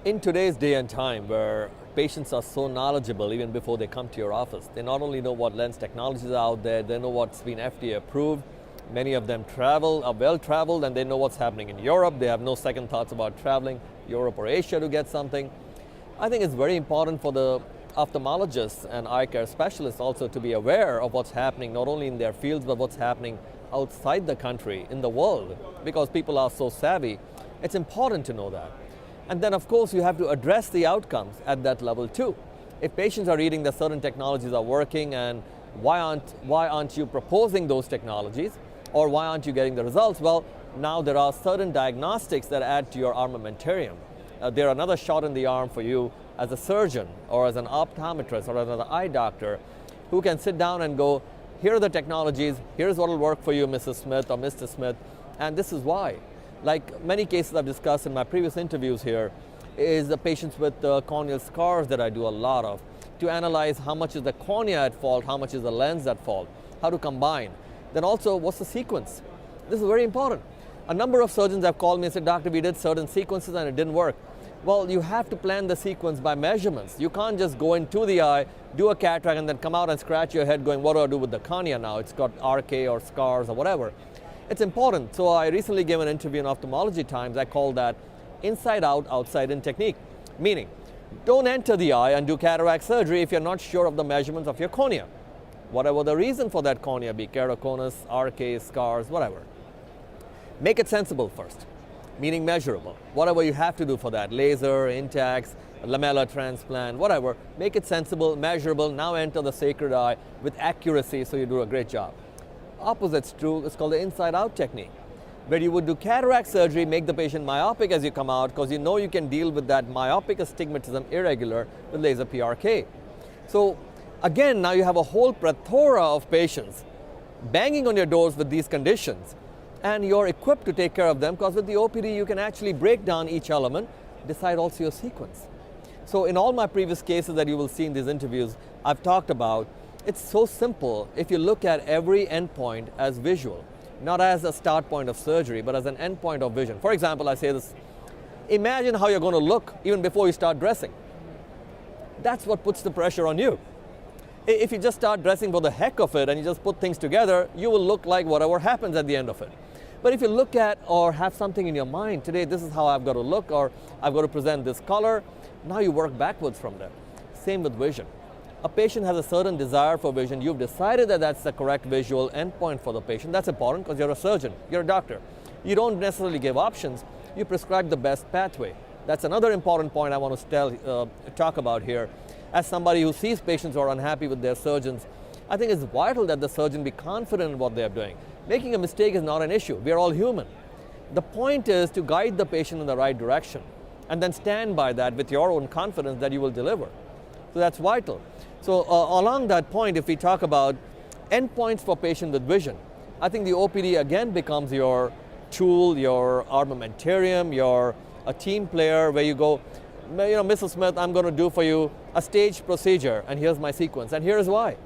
In today's day and time where patients are so knowledgeable even before they come to your office, they not only know what lens technologies are out there, they know what's been FDA approved, many of them are well traveled, and they know what's happening in Europe. They have no second thoughts about traveling Europe or Asia to get something. I think it's very important for the ophthalmologists and eye care specialists also to be aware of what's happening not only in their fields but what's happening outside the country, in the world, because people are so savvy. It's important to know that. And then of course you have to address the outcomes at that level too. If patients are reading that certain technologies are working, and why aren't you proposing those technologies, or why aren't you getting the results? Well, now there are certain diagnostics that add to your armamentarium. They're another shot in the arm for you as a surgeon or as an optometrist or another eye doctor who can sit down and go, here are the technologies, here's what will work for you, Mrs. Smith or Mr. Smith, and this is why. Like many cases I've discussed in my previous interviews here, is the patients with corneal scars that I do a lot of, to analyze how much is the cornea at fault, how much is the lens at fault, how to combine. Then also, what's the sequence? This is very important. A number of surgeons have called me and said, doctor, we did certain sequences and it didn't work. Well, you have to plan the sequence by measurements. You can't just go into the eye, do a cataract, and then come out and scratch your head going, what do I do with the cornea now? It's got RK or scars or whatever. It's important. So I recently gave an interview in Ophthalmology Times. I called that inside out, outside in technique. Meaning, don't enter the eye and do cataract surgery if you're not sure of the measurements of your cornea. Whatever the reason for that cornea be, keratoconus, RK, scars, whatever. Make it sensible first, meaning measurable. Whatever you have to do for that, laser, Intacs, lamellar transplant, whatever, make it sensible, measurable. Now enter the sacred eye with accuracy so you do a great job. Opposite's true, it's called the inside-out technique, where you would do cataract surgery, make the patient myopic as you come out, because you know you can deal with that myopic astigmatism irregular with laser PRK. So again, now you have a whole plethora of patients banging on your doors with these conditions, and you're equipped to take care of them, because with the OPD you can actually break down each element, decide also your sequence. So in all my previous cases that you will see in these interviews, I've talked about, it's so simple if you look at every endpoint as visual, not as a start point of surgery, but as an endpoint of vision. For example, I say this, imagine how you're going to look even before you start dressing. That's what puts the pressure on you. If you just start dressing for the heck of it and you just put things together, you will look like whatever happens at the end of it. But if you look at or have something in your mind, today this is how I've got to look, or I've got to present this color, now you work backwards from there. Same with vision. A patient has a certain desire for vision. You've decided that that's the correct visual endpoint for the patient. That's important because you're a surgeon, you're a doctor. You don't necessarily give options, you prescribe the best pathway. That's another important point I want to talk about here. As somebody who sees patients who are unhappy with their surgeons, I think it's vital that the surgeon be confident in what they're doing. Making a mistake is not an issue. We're all human. The point is to guide the patient in the right direction and then stand by that with your own confidence that you will deliver. So that's vital. So along that point, if we talk about endpoints for patients with vision, I think the OPD again becomes your tool, your armamentarium, a team player where you go, Mrs. Smith, I'm going to do for you a staged procedure, and here's my sequence, and here's why.